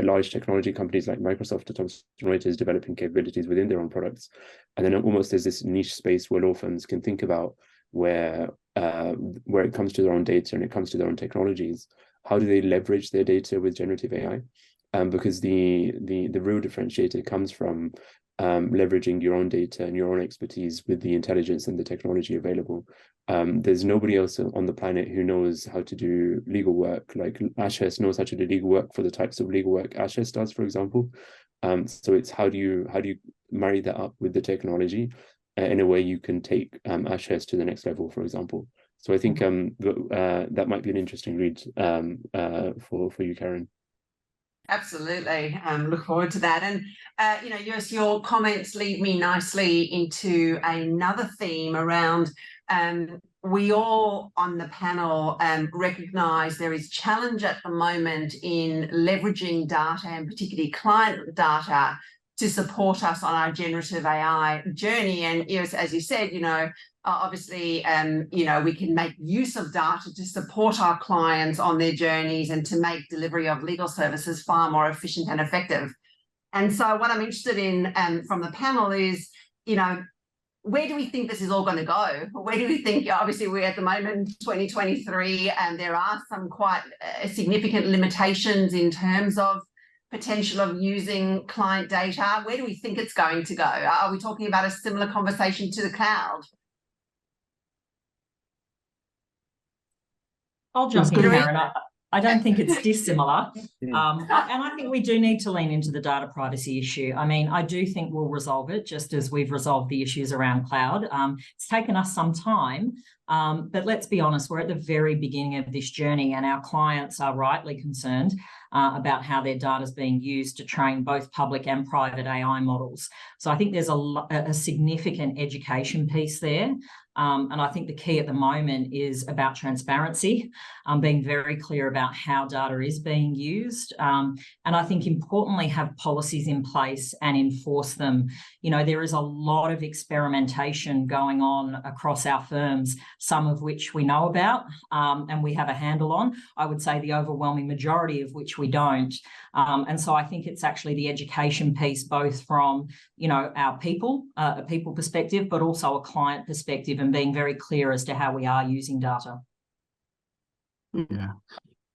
large technology companies like Microsoft or Thomson Reuters developing capabilities within their own products. And then almost there's this niche space where law firms can think about where it comes to their own data and it comes to their own technologies, how do they leverage their data with generative AI? Because the real differentiator comes from leveraging your own data and your own expertise with the intelligence and the technology available. There's nobody else on the planet who knows how to do legal work. Like Ashurst knows how to do legal work for the types of legal work Ashurst does, for example. So it's how do you marry that up with the technology in a way you can take Ashurst to the next level, for example. So I think that might be an interesting read for you, Karen. Absolutely. Look forward to that. And, your comments lead me nicely into another theme around we all on the panel recognise there is challenge at the moment in leveraging data, and particularly client data, to support us on our generative AI journey. And as you said, obviously, we can make use of data to support our clients on their journeys and to make delivery of legal services far more efficient and effective. And so what I'm interested in from the panel is, where do we think this is all going to go? Where do we think, obviously we're at the moment 2023, and there are some quite significant limitations in terms of potential of using client data. Where do we think it's going to go? Are we talking about a similar conversation to the cloud? I'll jump in, Karen. I don't think it's dissimilar. And I think we do need to lean into the data privacy issue. I mean, I do think we'll resolve it just as we've resolved the issues around cloud. It's taken us some time, but let's be honest, we're at the very beginning of this journey, and our clients are rightly concerned about how their data is being used to train both public and private AI models. So I think there's a significant education piece there. And I think the key at the moment is about transparency, being very clear about how data is being used. And I think importantly, have policies in place and enforce them. There is a lot of experimentation going on across our firms, some of which we know about and we have a handle on. I would say the overwhelming majority of which we don't. And so I think it's actually the education piece, both from, our people, a people perspective, but also a client perspective, and being very clear as to how we are using data. Yeah.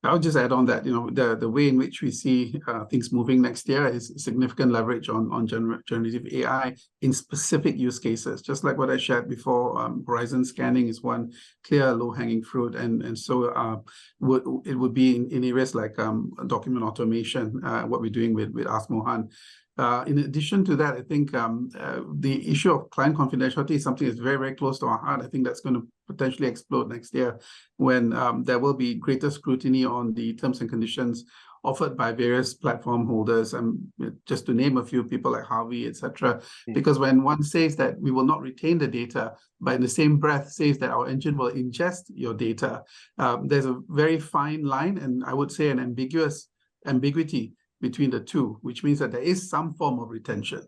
I'll just add on that, the way in which we see things moving next year is significant leverage on generative AI in specific use cases. Just like what I shared before, horizon scanning is one clear low-hanging fruit, and so it would be in areas like document automation, what we're doing with Ask Mohan. In addition to that, I think the issue of client confidentiality is something that's very, very close to our heart. I think that's going to potentially explode next year when there will be greater scrutiny on the terms and conditions offered by various platform holders, just to name a few, people like Harvey, etc. Because when one says that we will not retain the data, but in the same breath says that our engine will ingest your data, there's a very fine line, and I would say an ambiguity between the two, which means that there is some form of retention.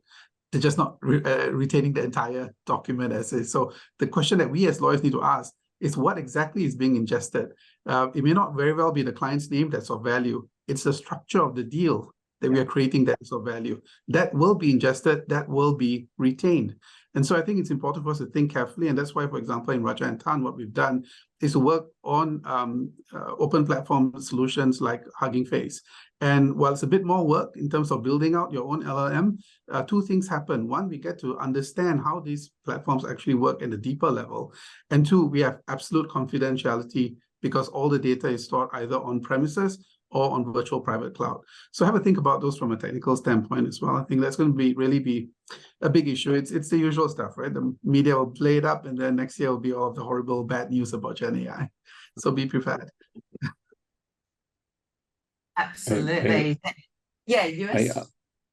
They're just not retaining the entire document as is. So the question that we as lawyers need to ask is what exactly is being ingested. It may not very well be the client's name that's of value. It's the structure of the deal that we are creating that is of value. That will be ingested, that will be retained. And so I think it's important for us to think carefully. And that's why, for example, in Raja and Tan, what we've done is to work on open platform solutions like Hugging Face. And while it's a bit more work in terms of building out your own LLM, two things happen. One, we get to understand how these platforms actually work at a deeper level. And two, we have absolute confidentiality because all the data is stored either on premises or on virtual private cloud. So have a think about those from a technical standpoint as well. I think that's going to really be a big issue. It's the usual stuff, right? The media will play it up, and then next year will be all of the horrible bad news about GenAI. So be prepared. Absolutely. Yeah, US.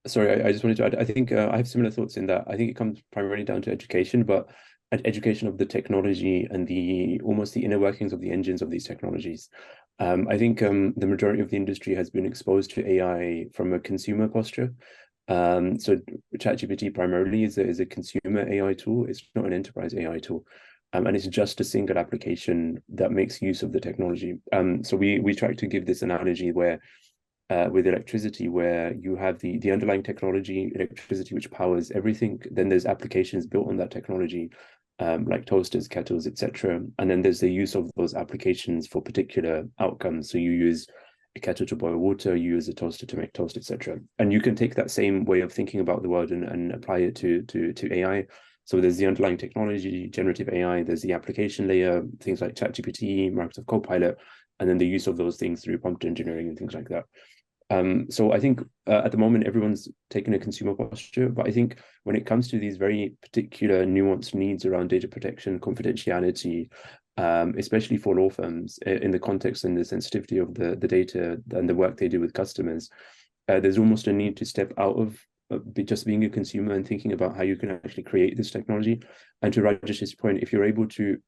Sorry, I just wanted to add, I think I have similar thoughts in that. I think it comes primarily down to education, but education of the technology and almost the inner workings of the engines of these technologies. I think the majority of the industry has been exposed to AI from a consumer posture. So ChatGPT primarily is a consumer AI tool. It's not an enterprise AI tool. And it's just a single application that makes use of the technology. So we try to give this analogy where with electricity, where you have the underlying technology, electricity, which powers everything. Then there's applications built on that technology, like toasters, kettles, etc. And then there's the use of those applications for particular outcomes. So you use a kettle to boil water, you use a toaster to make toast, etc. And you can take that same way of thinking about the world and apply it to AI. So there's the underlying technology, generative AI, there's the application layer, things like ChatGPT, Microsoft Copilot, and then the use of those things through prompt engineering and things like that. So I think at the moment, everyone's taken a consumer posture, but I think when it comes to these very particular nuanced needs around data protection, confidentiality, especially for law firms in the context and the sensitivity of the data and the work they do with customers, there's almost a need to step out of just being a consumer and thinking about how you can actually create this technology. And to Rajesh's point, if you're able to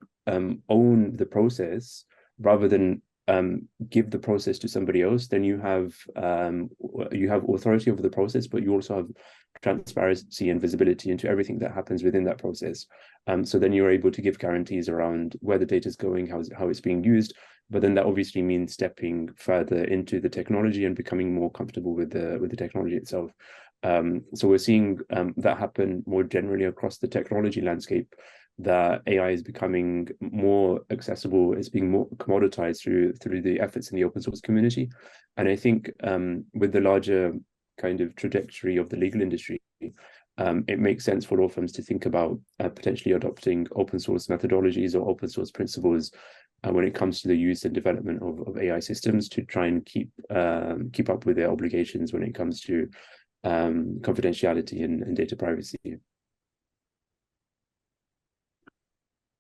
own the process rather than give the process to somebody else, then you have authority over the process, but you also have transparency and visibility into everything that happens within that process. So then you're able to give guarantees around where the data is going, how it's being used. But then that obviously means stepping further into the technology and becoming more comfortable with the technology itself. So we're seeing that happen more generally across the technology landscape, that AI is becoming more accessible, it's being more commoditized through the efforts in the open source community. And I think with the larger kind of trajectory of the legal industry, it makes sense for law firms to think about potentially adopting open source methodologies or open source principles when it comes to the use and development of AI systems to try and keep up with their obligations when it comes to confidentiality and data privacy.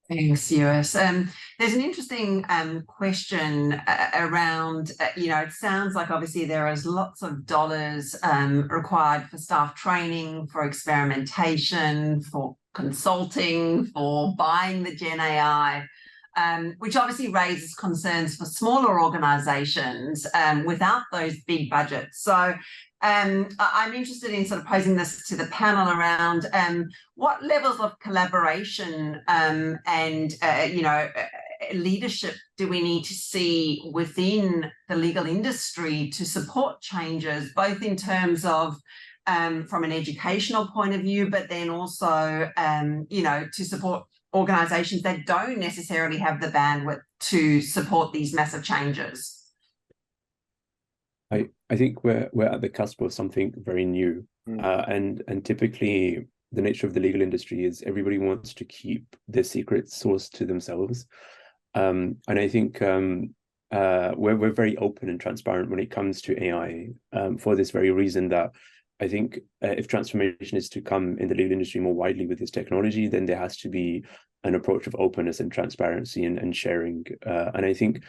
Thanks, US. There's an interesting question around, it sounds like obviously there is lots of dollars required for staff training, for experimentation, for consulting, for buying the GenAI, which obviously raises concerns for smaller organizations without those big budgets. So I'm interested in sort of posing this to the panel around what levels of collaboration and leadership do we need to see within the legal industry to support changes, both in terms of from an educational point of view, but then also to support organizations that don't necessarily have the bandwidth to support these massive changes? I think we're at the cusp of something very new, and typically the nature of the legal industry is everybody wants to keep their secret source to themselves, and I think we're very open and transparent when it comes to AI, for this very reason that I think if transformation is to come in the legal industry more widely with this technology, then there has to be an approach of openness and transparency and sharing, and I think.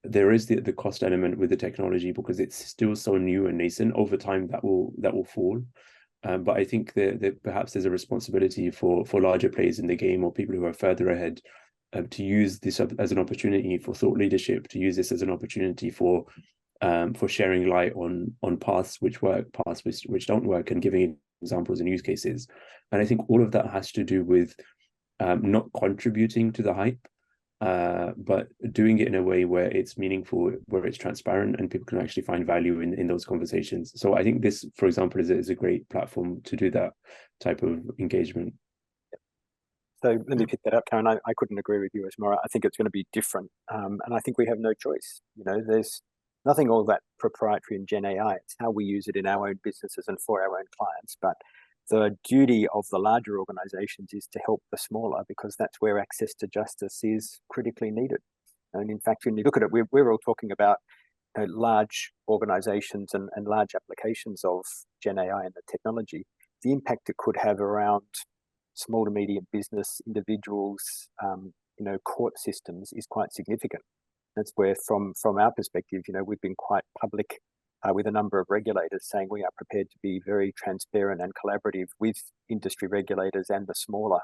There is the cost element with the technology because it's still so new and nascent. Over time, that will fall. But I think that perhaps there's a responsibility for larger players in the game or people who are further ahead to use this as an opportunity for thought leadership, to use this as an opportunity for sharing light on paths which work, paths which don't work, and giving examples and use cases. And I think all of that has to do with not contributing to the hype, but doing it in a way where it's meaningful, where it's transparent, and people can actually find value in those conversations. So I think this, for example, is a great platform to do that type of engagement. So let me pick that up, Karen. I couldn't agree with you, Asmara. I think it's going to be different, and I think we have no choice. There's nothing all that proprietary in GenAI. It's how we use it in our own businesses and for our own clients. But the duty of the larger organizations is to help the smaller, because that's where access to justice is critically needed. And in fact, when you look at it, we're all talking about large organizations and large applications of GenAI and the technology. The impact it could have around small to medium business, individuals, court systems is quite significant. That's where, from our perspective, we've been quite public with a number of regulators saying we are prepared to be very transparent and collaborative with industry regulators and the smaller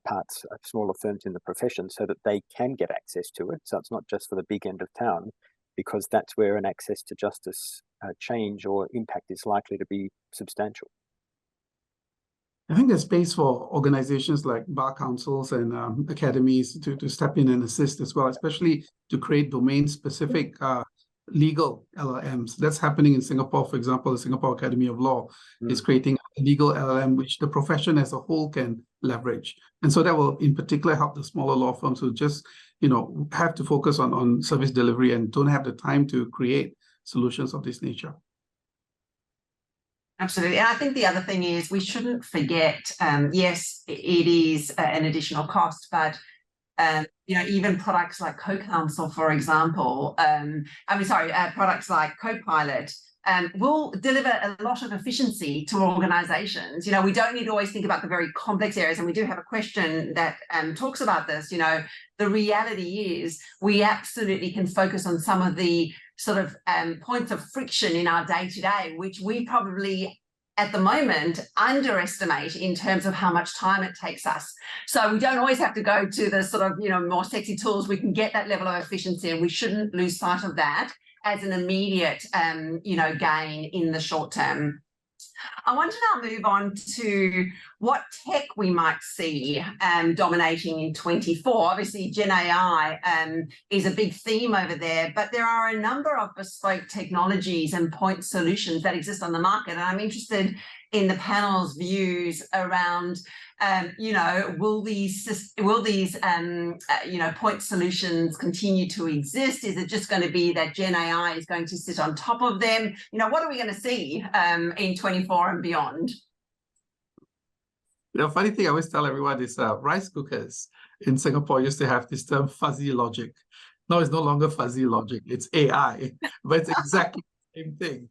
parts, smaller firms in the profession, so that they can get access to it. So it's not just for the big end of town, because that's where an access to justice change or impact is likely to be substantial. I think there's space for organizations like bar councils and academies to step in and assist as well, especially to create domain-specific legal LLMs. That's happening in Singapore. For example, the Singapore Academy of Law is creating a legal LLM which the profession as a whole can leverage. And so that will in particular help the smaller law firms who just have to focus on service delivery and don't have the time to create solutions of this nature. Absolutely. And I think the other thing is we shouldn't forget, yes, it is an additional cost, but even products like Co-Counsel, for example, products like Copilot will deliver a lot of efficiency to organizations. We don't need to always think about the very complex areas. And we do have a question that talks about this. The reality is we absolutely can focus on some of the sort of points of friction in our day-to-day, which we probably at the moment underestimate in terms of how much time it takes us. So we don't always have to go to the sort of more sexy tools. We can get that level of efficiency, and we shouldn't lose sight of that as an immediate gain in the short term. I want to now move on to what tech we might see dominating in 24. Obviously, GenAI is a big theme over there, but there are a number of bespoke technologies and point solutions that exist on the market. And I'm interested in the panel's views around, will these point solutions continue to exist? Is it just going to be that GenAI is going to sit on top of them? What are we going to see in 24 and beyond? Funny thing I always tell everyone is rice cookers in Singapore used to have this term fuzzy logic. No, it's no longer fuzzy logic. It's AI, but it's exactly the same thing.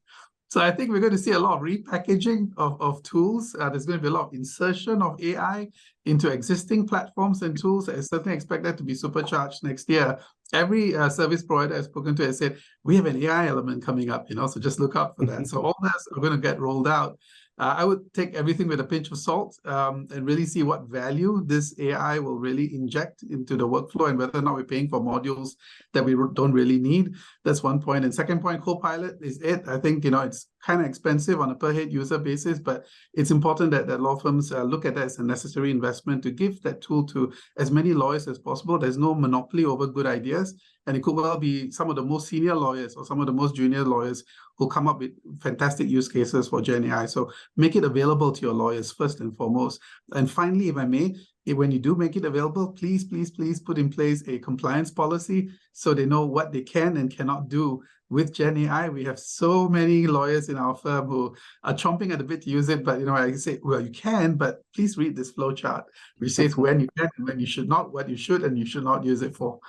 So I think we're going to see a lot of repackaging of tools. There's going to be a lot of insertion of AI into existing platforms and tools. I certainly expect that to be supercharged next year. Every service provider I've spoken to has said, we have an AI element coming up, so just look out for that. So all that's going to get rolled out. I would take everything with a pinch of salt and really see what value this AI will really inject into the workflow and whether or not we're paying for modules that we don't really need. That's one point. And second point, Copilot is it. I think, it's kind of expensive on a per head user basis, but it's important that law firms look at that as a necessary investment to give that tool to as many lawyers as possible. There's no monopoly over good ideas. And it could well be some of the most senior lawyers or some of the most junior lawyers who come up with fantastic use cases for GenAI. So make it available to your lawyers first and foremost. And finally, if I may, when you do make it available, please, please, please put in place a compliance policy so they know what they can and cannot do with GenAI. We have so many lawyers in our firm who are chomping at the bit to use it, but I say, well, you can, but please read this flow chart, which says when you can and when you should not, what you should and you should not use it for.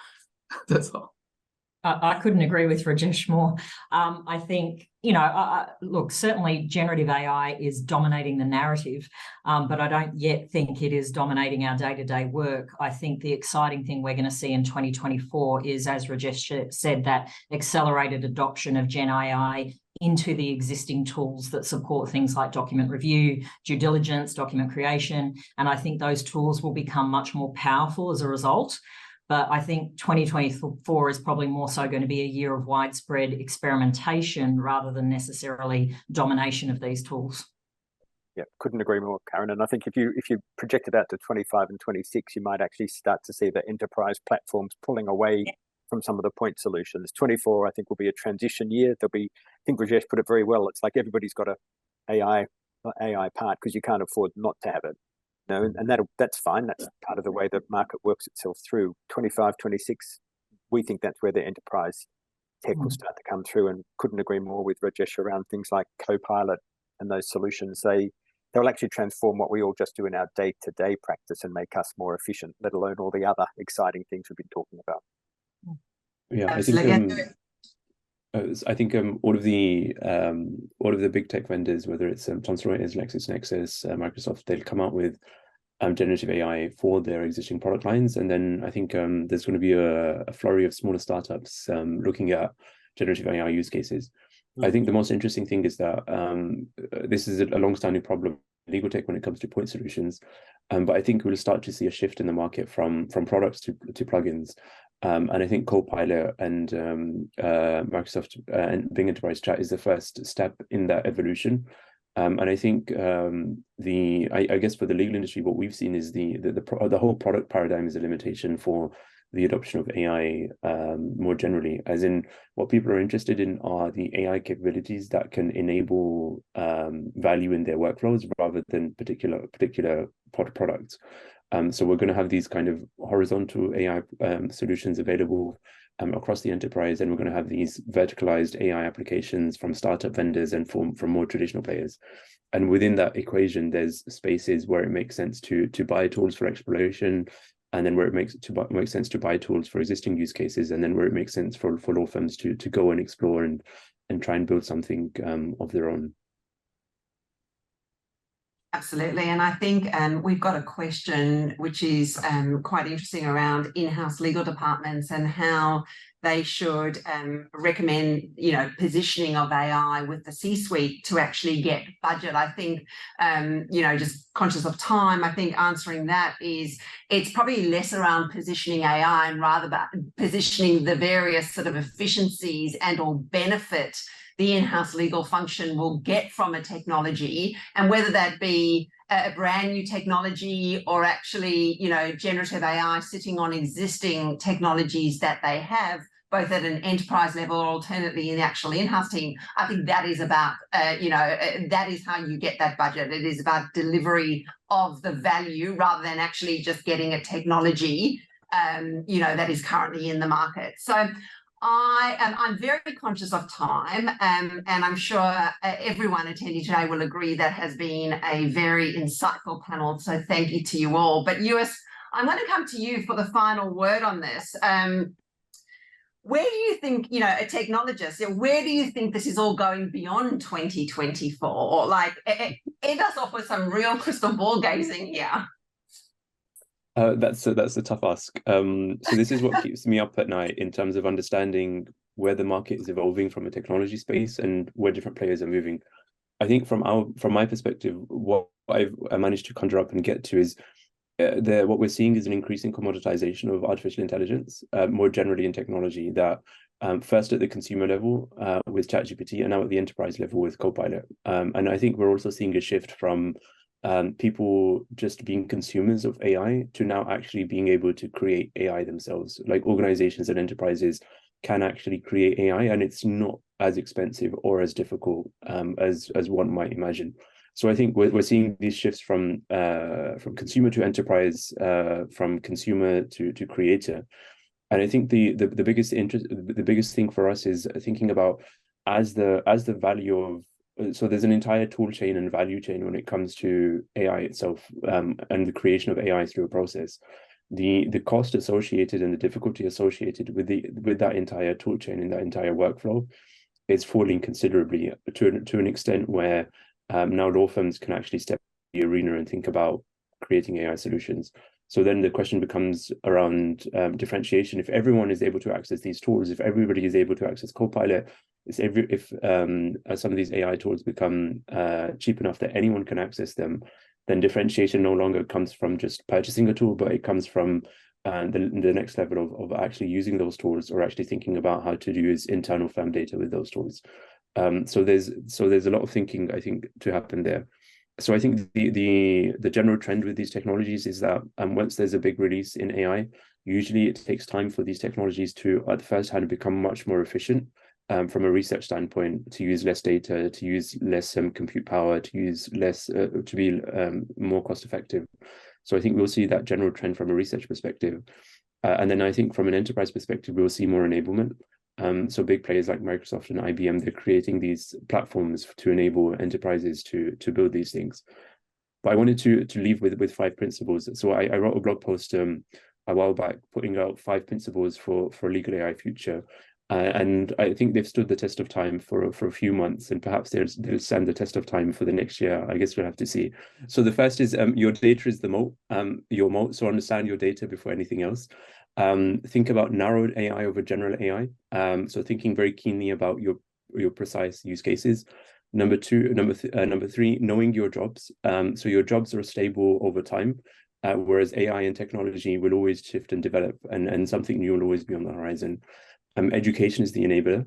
That's all. I couldn't agree with Rajesh more. I think, look, certainly generative AI is dominating the narrative, but I don't yet think it is dominating our day-to-day work. I think the exciting thing we're going to see in 2024 is, as Rajesh said, that accelerated adoption of GenAI into the existing tools that support things like document review, due diligence, document creation. And I think those tools will become much more powerful as a result. But I think 2024 is probably more so going to be a year of widespread experimentation rather than necessarily domination of these tools. Yeah, couldn't agree more, Karen. And I think if you project it out to 25 and 26, you might actually start to see the enterprise platforms pulling away from some of the point solutions. 24, I think, will be a transition year. There'll be, I think Rajesh put it very well. It's like everybody's got a AI part because you can't afford not to have it. And that's fine. That's part of the way the market works itself through. 25, 26, we think that's where the enterprise tech will start to come through, and couldn't agree more with Rajesh around things like Copilot and those solutions. They'll actually transform what we all just do in our day-to-day practice and make us more efficient, let alone all the other exciting things we've been talking about. Yeah, I think all of the big tech vendors, whether it's Thomson Reuters, LexisNexis, Microsoft, they'll come out with generative AI for their existing product lines, and then I think there's going to be a flurry of smaller startups looking at generative AI use cases. I think the most interesting thing is that this is a long-standing problem in legal tech when it comes to point solutions, but I think we'll start to see a shift in the market from products to plugins. And I think Copilot and Microsoft and Bing Enterprise Chat is the first step in that evolution. And I think I guess for the legal industry, what we've seen is the whole product paradigm is a limitation for the adoption of AI more generally, as in what people are interested in are the AI capabilities that can enable value in their workflows rather than particular products. So we're going to have these kind of horizontal AI solutions available across the enterprise, and we're going to have these verticalized AI applications from startup vendors and from more traditional players. And within that equation, there's spaces where it makes sense to buy tools for exploration, and then where it makes sense to buy tools for existing use cases, and then where it makes sense for law firms to go and explore and try and build something of their own. Absolutely. And I think we've got a question which is quite interesting around in-house legal departments and how they should recommend, positioning of AI with the C-suite to actually get budget. I think, just conscious of time, I think answering that is it's probably less around positioning AI and rather about positioning the various sort of efficiencies and or benefit the in-house legal function will get from a technology, and whether that be a brand new technology or actually, generative AI sitting on existing technologies that they have, both at an enterprise level or alternately in the actual in-house team. I think that is about, that is how you get that budget. It is about delivery of the value rather than actually just getting a technology, that is currently in the market. So I'm very conscious of time, and I'm sure everyone attending today will agree that has been a very insightful panel. So thank you to you all. But Lewis, I'm going to come to you for the final word on this. Where do you think, a technologist, where do you think this is all going beyond 2024? Like, end us off with some real crystal ball gazing here. That's a tough ask. So this is what keeps me up at night in terms of understanding where the market is evolving from a technology space and where different players are moving. I think from my perspective, what I've managed to conjure up and get to is what we're seeing is an increasing commoditization of artificial intelligence, more generally in technology, that first at the consumer level with ChatGPT and now at the enterprise level with Copilot. And I think we're also seeing a shift from people just being consumers of AI to now actually being able to create AI themselves. Like organizations and enterprises can actually create AI, and it's not as expensive or as difficult as one might imagine. So I think we're seeing these shifts from consumer to enterprise, from consumer to creator. And I think the biggest thing for us is thinking about as the value of, so there's an entire tool chain and value chain when it comes to AI itself, and the creation of AI through a process. The cost associated and the difficulty associated with that entire tool chain and that entire workflow is falling considerably to an extent where now law firms can actually step in the arena and think about creating AI solutions. So then the question becomes around differentiation. If everyone is able to access these tools, if everybody is able to access Copilot, if some of these AI tools become cheap enough that anyone can access them, then differentiation no longer comes from just purchasing a tool, but it comes from the next level of actually using those tools, or actually thinking about how to use internal firm data with those tools. So there's a lot of thinking, I think, to happen there. So I think the general trend with these technologies is that once there's a big release in AI, usually it takes time for these technologies to, at the first hand, become much more efficient from a research standpoint, to use less data, to use less compute power, to use less, to be more cost effective. So I think we'll see that general trend from a research perspective. And then I think from an enterprise perspective, we'll see more enablement. So big players like Microsoft and IBM, they're creating these platforms to enable enterprises to build these things. But I wanted to leave with 5 principles. So I wrote a blog post a while back putting out 5 principles for a legal AI future. And I think they've stood the test of time for a few months, and perhaps they'll stand the test of time for the next year. I guess we'll have to see. So the first is your data is the moat, your moat. So understand your data before anything else. Think about narrowed AI over general AI. So thinking very keenly about your precise use cases. Number 3, knowing your jobs. So your jobs are stable over time, whereas AI and technology will always shift and develop, and something new will always be on the horizon. Education is the enabler.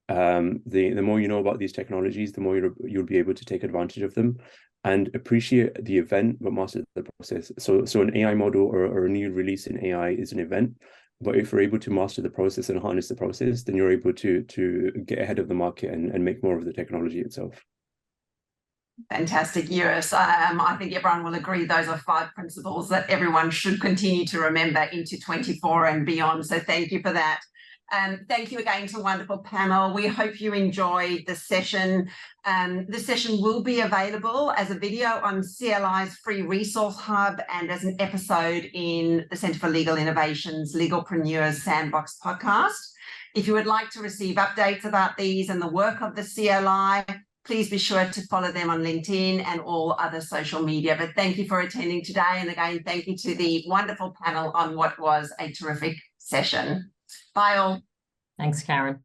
The more you know about these technologies, the more you'll be able to take advantage of them and appreciate the event, but master the process. So an AI model or a new release in AI is an event, but if you're able to master the process and harness the process, then you're able to get ahead of the market and make more of the technology itself. Fantastic, Eurus. I think everyone will agree those are 5 principles that everyone should continue to remember into 24 and beyond. So thank you for that. Thank you again to a wonderful panel. We hope you enjoyed the session. The session will be available as a video on CLI's free resource hub and as an episode in the Centre for Legal Innovation's Legalpreneurs Sandbox podcast. If you would like to receive updates about these and the work of the CLI, please be sure to follow them on LinkedIn and all other social media. But thank you for attending today. And again, thank you to the wonderful panel on what was a terrific session. Bye all. Thanks, Karen.